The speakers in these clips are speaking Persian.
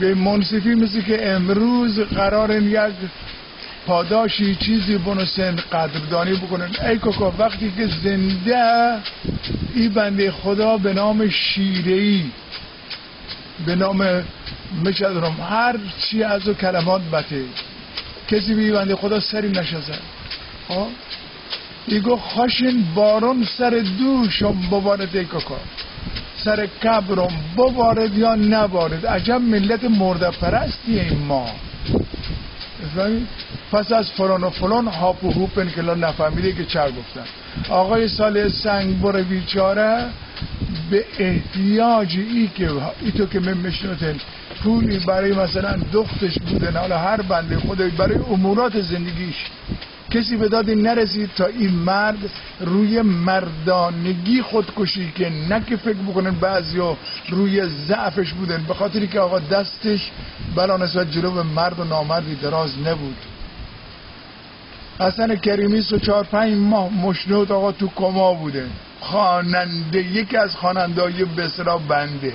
به منصفی مثل که امروز قرار یک پاداشی چیزی بنویسن قدردانی بکنن. ای کوکا وقتی که زنده این بنده خدا به نام شیره‌ای، به نام مشدرم هر چی از او کلمات بته، کسی به بنده خدا سری نشزن. ایگو خاشن بارون سر دوشم ببارد. ای کوکا سر کبرم ببارد یا نبارد. عجب ملت مرده پرستی این ما. پس از فلان و فلان هاپ و هوپن که نفهمیده که چه گفتن. آقای سال سنگ بر بیچاره به احتیاج ای تو که من مشنوتن پولی برای مثلا دختش بودن، حالا هر بنده خدایی برای امورات زندگیش کسی به دادی نرسید تا این مرد روی مردانگی خودکشی که نه که فکر بکنن بعضیا روی ضعفش بودن، به خاطری که آقا دستش بلا نسبت جلو به مرد و نامردی دراز نبود. حسن کریمی 4-5 ماه مشنود آقا تو کما بوده، خواننده، یکی از خواننده‌های به اصطلاح بنده.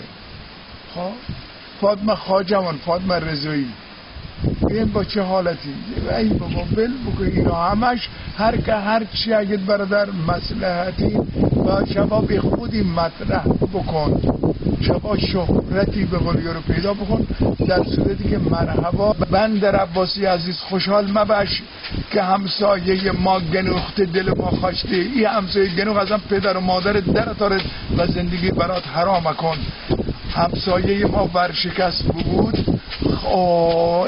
فاطمه خواجمان، فاطمه رضایی، این با چه حالتی؟ ای بابا بل بکن اینا همش هر چی اگه برادر مصلحتی با شبا به خودی مطرح بکن، شبا شهرتی به قولی رو پیدا بکن، در صورتی که مرحبا بندر عباسی عزیز خوشحال مباش که همسایه ما گنوخت دل ما خواسته، این همسایه گنوخ ازم پدر و مادر در تارد و زندگی برات حرام کن. همسایه ما ورشکست بود،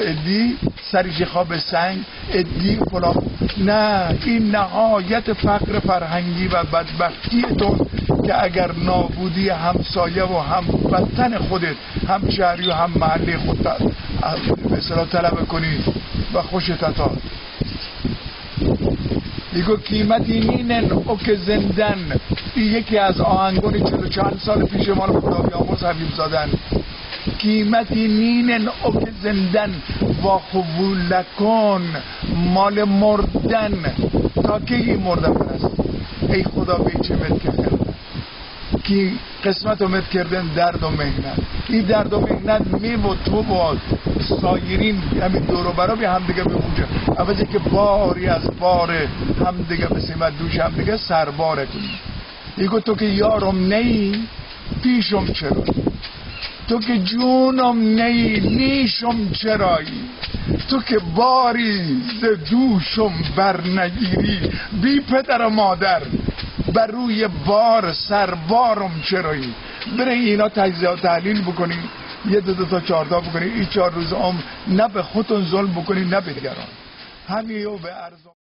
ادی سریش خواب سنگ، ادی فلان. نه، این نهایت فقر فرهنگی و بدبختیتون که اگر نابودی همسایه و هم وطن خودت، هم شهری و هم محلی خودت مثلا طلب کنی و خوشت اتاد. دیگو قیمتی نینن او که زندن. یکی از آهنگانی 44 سال پیش ما رو خدا بیامرز حبیب زادن. قیمتی نینن او که زندن و خبولکن مال مردن. تا که این مرده پرست ای خدا به چه مت کردن که قسمت رو مت کردن درد و مهنت. این درد و مهنت و تو با سایرین همین دور و برا به هم دیگه بمونجه، عوضی که باری از بار هم دیگه بسیمت دوش هم دیگه سرباره کنی. ایگو تو که یارم نی پیشم چرا، تو که جونم نی نیشم چرایی، تو که باری ز دوشم بر نگیری بی پدر و مادر بر روی بار سربارم چرایی. بره اینا تجزیه و تحلیل بکنی، 1 2 تا 4 تا بکنی، این 4 روز عمر نه به خودتون ظلم بکنی نه به دیگران. همین به ارزان